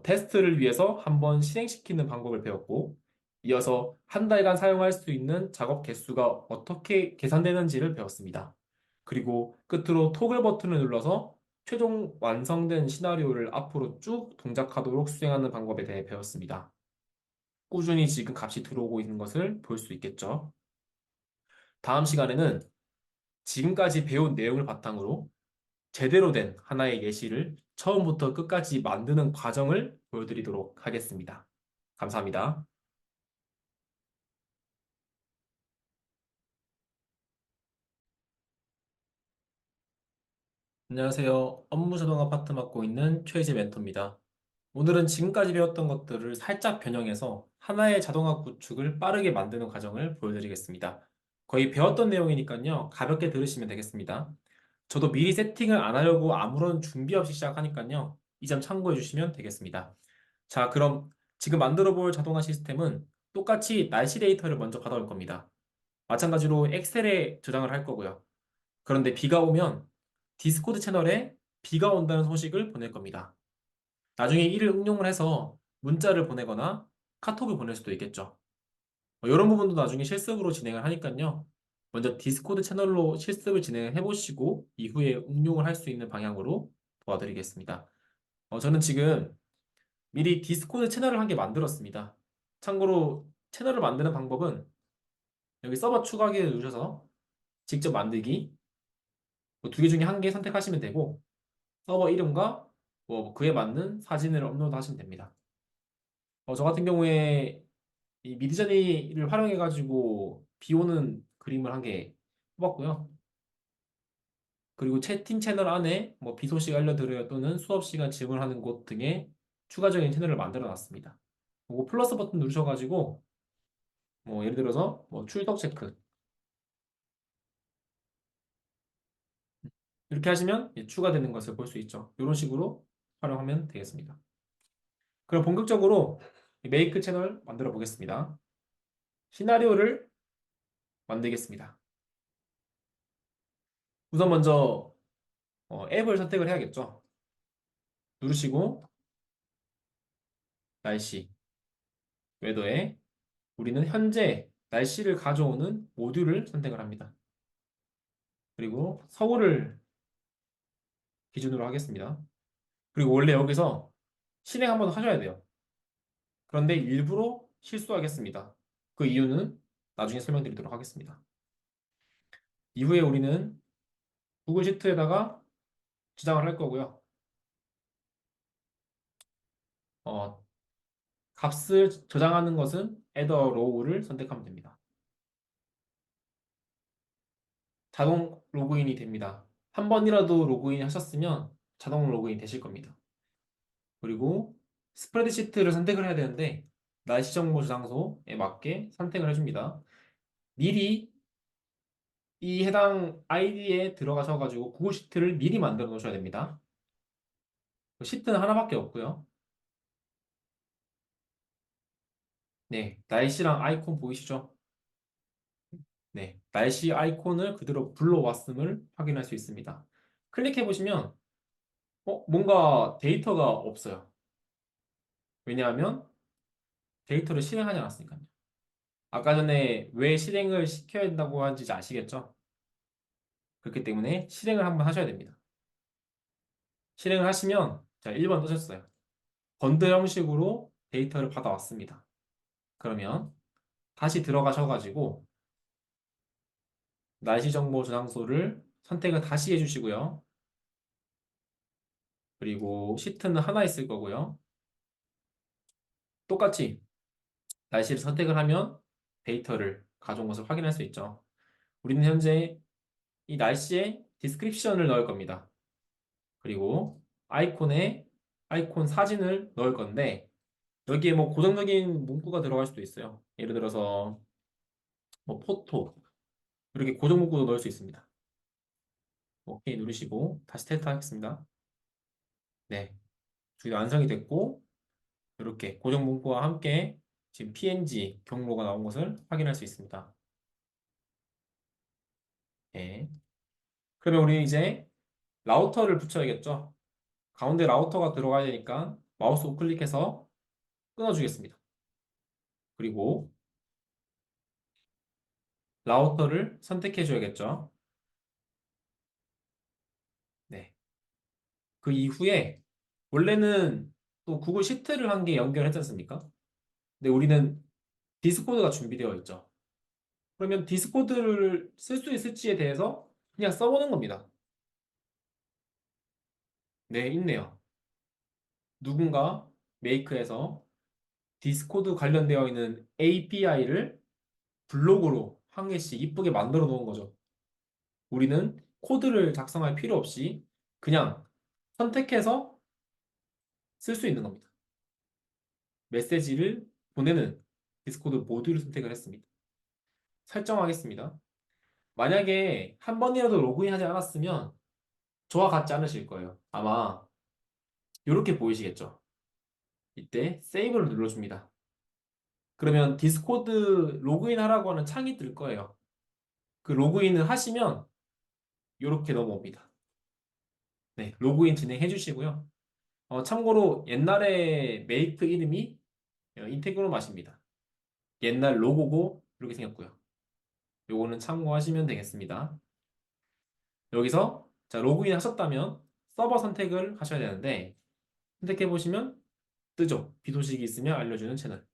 테스트를 위해서 한번 실행시키는 방법을 배웠고, 이어서 한 달간 사용할 수 있는 작업 개수가 어떻게 계산되는지를 배웠습니다. 그리고 끝으로 토글 버튼을 눌러서 최종 완성된 시나리오를 앞으로 쭉 동작하도록 수행하는 방법에 대해 배웠습니다. 꾸준히 지금 값이 들어오고 있는 것을 볼 수 있겠죠. 다음 시간에는 지금까지 배운 내용을 바탕으로 제대로 된 하나의 예시를 처음부터 끝까지 만드는 과정을 보여드리도록 하겠습니다. 감사합니다. 안녕하세요. 업무 자동화 파트 맡고 있는 최이지 멘토입니다. 오늘은 지금까지 배웠던 것들을 살짝 변형해서 하나의 자동화 구축을 빠르게 만드는 과정을 보여드리겠습니다. 거의 배웠던 내용이니까요. 가볍게 들으시면 되겠습니다. 저도 미리 세팅을 안 하려고 아무런 준비 없이 시작하니까요. 이 점 참고해 주시면 되겠습니다. 자, 그럼 지금 만들어 볼 자동화 시스템은 똑같이 날씨 데이터를 먼저 받아올 겁니다. 마찬가지로 엑셀에 저장을 할 거고요. 그런데 비가 오면 디스코드 채널에 비가 온다는 소식을 보낼 겁니다. 나중에 이를 응용을 해서 문자를 보내거나 카톡을 보낼 수도 있겠죠. 이런 부분도 나중에 실습으로 진행을 하니까요. 먼저 디스코드 채널로 실습을 진행해 보시고 이후에 응용을 할 수 있는 방향으로 도와드리겠습니다. 저는 지금 미리 디스코드 채널을 한 개 만들었습니다. 참고로 채널을 만드는 방법은 여기 서버 추가하기를 누르셔서 직접 만들기 두 개 중에 한 개 선택하시면 되고 서버 이름과 뭐 그에 맞는 사진을 업로드 하시면 됩니다. 저 같은 경우에 이 미드저니를 활용해가지고 비 오는 그림을 한 개 뽑았고요. 그리고 채팅 채널 안에 뭐 비 소식 알려드려요 또는 수업 시간 질문하는 곳 등의 추가적인 채널을 만들어 놨습니다. 그리고 플러스 버튼 누르셔가지고 뭐 예를 들어서 뭐 출석 체크 이렇게 하시면 추가되는 것을 볼 수 있죠. 이런 식으로 활용하면 되겠습니다. 그럼 본격적으로 메이크 채널 만들어 보겠습니다. 시나리오를 만들겠습니다. 우선 먼저 앱을 선택을 해야겠죠. 누르시고 날씨, 웨더에 우리는 현재 날씨를 가져오는 모듈을 선택을 합니다. 그리고 서울을 기준으로 하겠습니다. 그리고 원래 여기서 실행 한번 하셔야 돼요. 그런데 일부러 실수하겠습니다. 그 이유는 나중에 설명드리도록 하겠습니다. 이후에 우리는 구글 시트에다가 저장을 할 거고요. 어, 값을 저장하는 것은 add a row를 선택하면 됩니다. 자동 로그인이 됩니다. 한 번이라도 로그인 하셨으면 자동 로그인 되실 겁니다. 그리고 스프레드시트를 선택을 해야 되는데 날씨 정보 저장소에 맞게 선택을 해줍니다. 미리 이 해당 아이디에 들어가셔가지고 구글 시트를 미리 만들어 놓으셔야 됩니다. 시트는 하나밖에 없고요. 네, 날씨랑 아이콘 보이시죠? 네, 날씨 아이콘을 그대로 불러왔음을 확인할 수 있습니다. 클릭해 보시면 뭔가 데이터가 없어요. 왜냐하면 데이터를 실행하지 않았으니까요. 아까 전에 왜 실행을 시켜야 된다고 하는지 아시겠죠? 그렇기 때문에 실행을 한번 하셔야 됩니다. 실행을 하시면 자, 1번 뜨셨어요. 번드 형식으로 데이터를 받아왔습니다. 그러면 다시 들어가셔가지고 날씨 정보 저장소를 선택을 다시 해주시고요. 그리고 시트는 하나 있을 거고요. 똑같이 날씨를 선택을 하면 데이터를 가져온 것을 확인할 수 있죠. 우리는 현재 이 날씨에 디스크립션을 넣을 겁니다. 그리고 아이콘에 아이콘 사진을 넣을 건데 여기에 뭐 고정적인 문구가 들어갈 수도 있어요. 예를 들어서 뭐 포토 이렇게 고정 문구도 넣을 수 있습니다. 오케이 누르시고 다시 테스트 하겠습니다. 네, 저기 완성이 됐고 이렇게 고정 문구와 함께 지금 PNG 경로가 나온 것을 확인할 수 있습니다. 네. 그러면 우리 이제 라우터를 붙여야겠죠? 가운데 라우터가 들어가야 되니까 마우스 우클릭해서 끊어주겠습니다. 그리고 라우터를 선택해 줘야겠죠? 네. 그 이후에 원래는 또 구글 시트를 한 개 연결했지 않습니까? 근데 우리는 디스코드가 준비되어 있죠. 그러면 디스코드를 쓸 수 있을지에 대해서 그냥 써보는 겁니다. 네, 있네요. 누군가 메이크에서 디스코드 관련되어 있는 API를 블록으로 한 개씩 이쁘게 만들어 놓은 거죠. 우리는 코드를 작성할 필요 없이 그냥 선택해서 쓸 수 있는 겁니다. 메시지를 보내는 디스코드 모듈을 선택을 했습니다. 설정하겠습니다. 만약에 한 번이라도 로그인하지 않았으면 저와 같지 않으실 거예요. 아마 이렇게 보이시겠죠? 이때 세이브를 눌러줍니다. 그러면 디스코드 로그인 하라고 하는 창이 뜰 거예요. 그 로그인을 하시면 이렇게 넘어옵니다. 네, 로그인 진행해 주시고요. 참고로 옛날에 메이크 이름이 인테그로 맛입니다. 옛날 로고고 이렇게 생겼고요. 요거는 참고하시면 되겠습니다. 여기서 자 로그인 하셨다면 서버 선택을 하셔야 되는데 선택해 보시면 뜨죠. 비 소식이 있으면 알려주는 채널.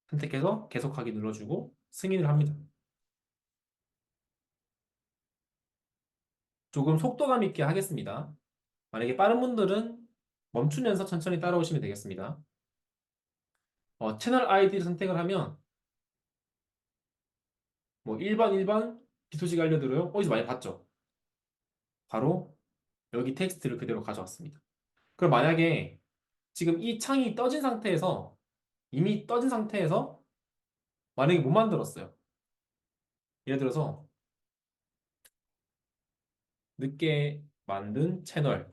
선택해서 계속하기 눌러주고 승인을 합니다. 조금 속도감 있게 하겠습니다. 만약에 빠른 분들은 멈추면서 천천히 따라오시면 되겠습니다. 채널 아이디를 선택을 하면 뭐 1번 비소식 알려드려요. 어디서 많이 봤죠? 바로 여기 텍스트를 그대로 가져왔습니다. 그럼 만약에 지금 이 창이 떠진 상태에서 이미 떠진 상태에서 만약에 못 만들었어요. 예를 들어서 늦게 만든 채널을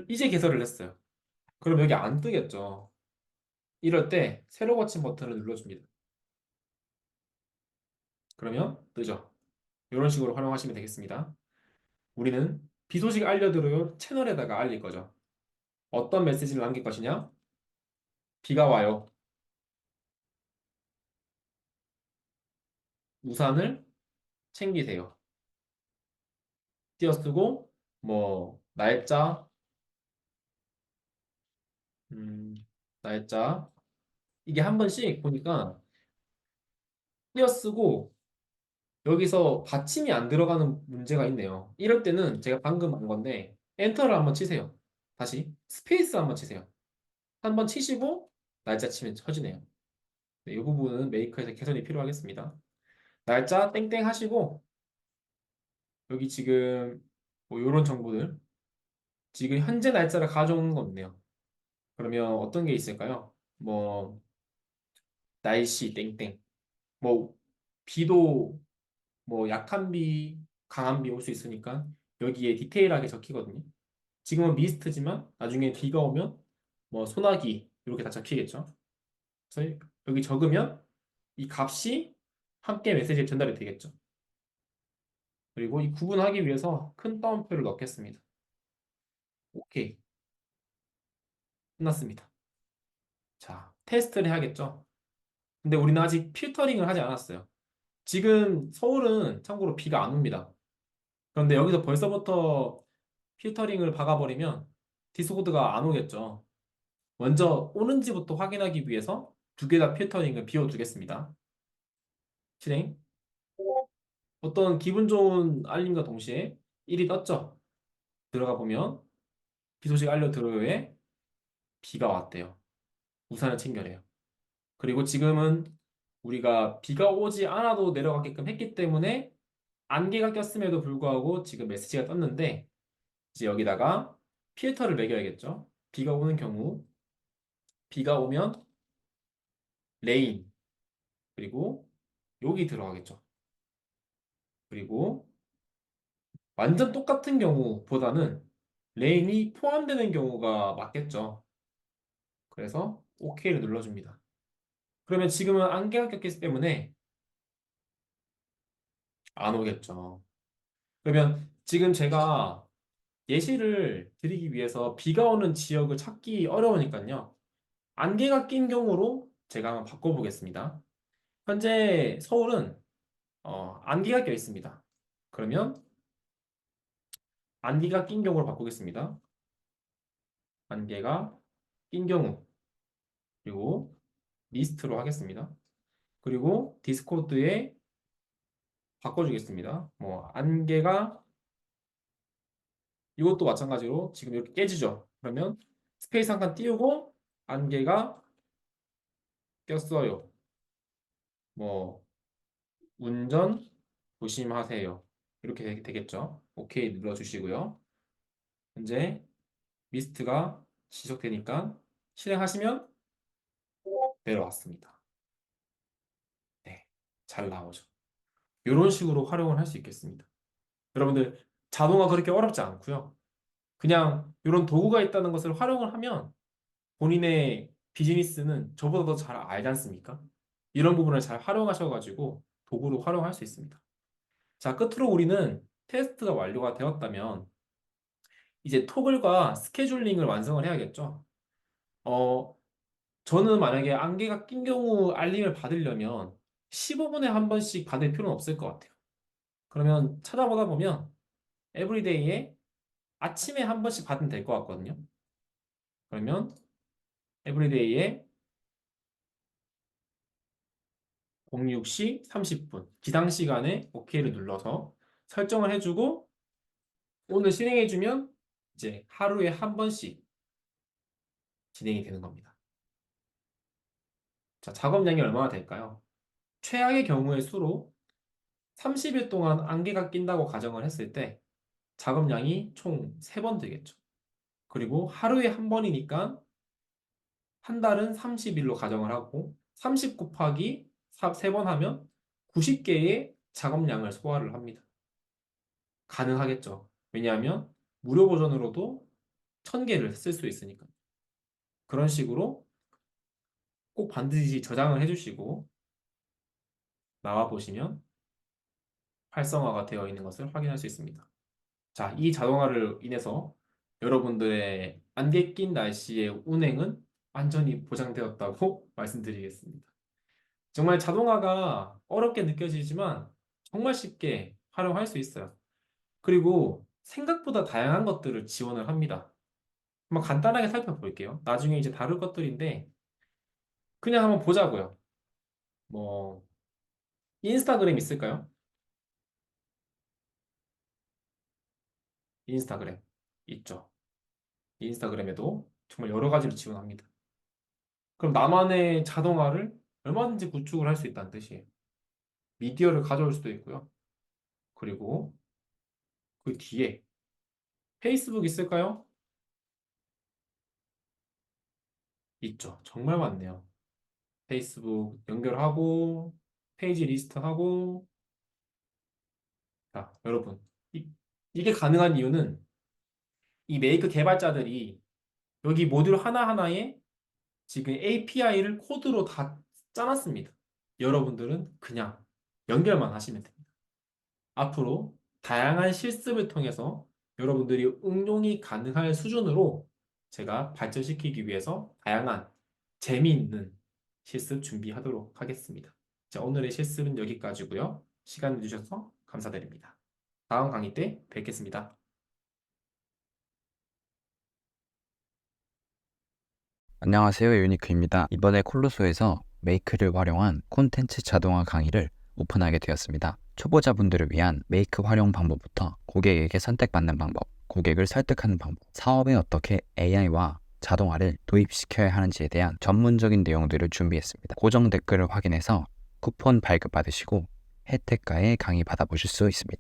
이제 개설을 했어요. 그럼 여기 안 뜨겠죠. 이럴 때 새로 고침 버튼을 눌러줍니다. 그러면 뜨죠. 이런 식으로 활용하시면 되겠습니다. 우리는 비 소식 알려드려요 채널에다가 알릴 거죠. 어떤 메시지를 남길 것이냐? 비가 와요. 우산을 챙기세요. 띄어쓰고 뭐 날짜, 음, 날짜 이게 한 번씩 보니까 띄어쓰고 여기서 받침이 안 들어가는 문제가 있네요. 이럴 때는 제가 방금 한 건데 엔터를 한번 치세요. 다시 스페이스 한번 치세요. 한번 치시고 날짜 치면 쳐지네요. 네, 이 부분은 메이커에서 개선이 필요하겠습니다. 날짜 땡땡 하시고 여기 지금 뭐 이런 정보들 지금 현재 날짜를 가져오는 거 없네요. 그러면 어떤 게 있을까요? 뭐 날씨 땡땡 뭐 비도 뭐 약한 비, 강한 비 올 수 있으니까 여기에 디테일하게 적히거든요. 지금은 미스트지만 나중에 비가 오면 뭐 소나기 이렇게 다 적히겠죠. 그래서 여기 적으면 이 값이 함께 메시지에 전달이 되겠죠. 그리고 이 구분하기 위해서 큰 따옴표를 넣겠습니다. 오케이. 끝났습니다. 자, 테스트를 해야겠죠. 근데 우리는 아직 필터링을 하지 않았어요. 지금 서울은 참고로 비가 안 옵니다. 그런데 여기서 벌써부터 필터링을 박아버리면 디스코드가 안 오겠죠. 먼저 오는지부터 확인하기 위해서 두 개 다 필터링을 비워두겠습니다. 실행. 어떤 기분 좋은 알림과 동시에 1이 떴죠. 들어가 보면 비 소식 알려드려요에 비가 왔대요. 우산을 챙겨래요. 그리고 지금은 우리가 비가 오지 않아도 내려가게끔 했기 때문에 안개가 꼈음에도 불구하고 지금 메시지가 떴는데 이제 여기다가 필터를 매겨야겠죠. 비가 오는 경우 비가 오면 레인 그리고 여기 들어가겠죠. 그리고 완전 똑같은 경우보다는 레인이 포함되는 경우가 맞겠죠. 그래서 OK를 눌러줍니다. 그러면 지금은 안개가 꼈기 때문에 안 오겠죠. 그러면 지금 제가 예시를 드리기 위해서 비가 오는 지역을 찾기 어려우니까요. 안개가 낀 경우로 제가 한번 바꿔보겠습니다. 현재 서울은 안개가 껴 있습니다. 그러면 안개가 낀 경우로 바꾸겠습니다. 안개가 낀 경우 그리고 리스트로 하겠습니다. 그리고 디스코드에 바꿔주겠습니다. 뭐 안개가 이것도 마찬가지로 지금 이렇게 깨지죠. 그러면 스페이스 한 칸 띄우고 안개가 꼈어요. 뭐 운전 조심하세요. 이렇게 되겠죠. 오케이 눌러주시고요. 현재 미스트가 지속되니까 실행하시면 내려왔습니다. 네, 잘 나오죠. 이런 식으로 활용을 할 수 있겠습니다. 여러분들 자동화 그렇게 어렵지 않고요. 그냥 이런 도구가 있다는 것을 활용을 하면 본인의 비즈니스는 저보다 더 잘 알지 않습니까? 이런 부분을 잘 활용하셔가지고 도구로 활용할 수 있습니다. 자, 끝으로 우리는 테스트가 완료가 되었다면 이제 토글과 스케줄링을 완성을 해야겠죠. 어, 저는 만약에 안개가 낀 경우 알림을 받으려면 15분에 한 번씩 받을 필요는 없을 것 같아요. 그러면 찾아보다 보면 에브리데이에 아침에 한 번씩 받으면 될 것 같거든요. 그러면 에브리데이에 06시 30분 기상 시간에 OK를 눌러서 설정을 해주고 오늘 실행해주면 이제 하루에 한 번씩 진행이 되는 겁니다. 자, 작업량이 얼마나 될까요? 최악의 경우의 수로 30일 동안 안개가 낀다고 가정을 했을 때 작업량이 총 3번 되겠죠. 그리고 하루에 한 번이니까 한 달은 30일로 가정을 하고 30 곱하기 3번 하면 90개의 작업량을 소화를 합니다. 가능하겠죠. 왜냐하면 무료 버전으로도 1000개를 쓸 수 있으니까. 그런 식으로 꼭 반드시 저장을 해주시고 나와 보시면 활성화가 되어 있는 것을 확인할 수 있습니다. 자, 이 자동화를 인해서 여러분들의 안개 낀 날씨의 운행은 완전히 보장되었다고 말씀드리겠습니다. 정말 자동화가 어렵게 느껴지지만 정말 쉽게 활용할 수 있어요. 그리고 생각보다 다양한 것들을 지원을 합니다. 한번 간단하게 살펴볼게요. 나중에 이제 다룰 것들인데 그냥 한번 보자고요. 뭐 인스타그램 있을까요? 인스타그램 있죠. 인스타그램에도 정말 여러 가지를 지원합니다. 그럼 나만의 자동화를 얼마든지 구축을 할 수 있다는 뜻이에요. 미디어를 가져올 수도 있고요. 그리고 그 뒤에 페이스북 있을까요? 있죠. 정말 많네요. 페이스북 연결하고 페이지 리스트하고 자, 여러분 이게 가능한 이유는 이 메이크 개발자들이 여기 모듈 하나하나에 지금 API를 코드로 다 짜놨습니다. 여러분들은 그냥 연결만 하시면 됩니다. 앞으로 다양한 실습을 통해서 여러분들이 응용이 가능할 수준으로 제가 발전시키기 위해서 다양한 재미있는 실습 준비하도록 하겠습니다. 자, 오늘의 실습은 여기까지고요. 시간 내주셔서 감사드립니다. 다음 강의 때 뵙겠습니다. 안녕하세요. 유니크입니다. 이번에 콜로소에서 메이크를 활용한 콘텐츠 자동화 강의를 오픈하게 되었습니다. 초보자분들을 위한 메이크 활용 방법부터 고객에게 선택받는 방법, 고객을 설득하는 방법, 사업에 어떻게 AI와 자동화를 도입시켜야 하는지에 대한 전문적인 내용들을 준비했습니다. 고정 댓글을 확인해서 쿠폰 발급받으시고 혜택가의 강의 받아보실 수 있습니다.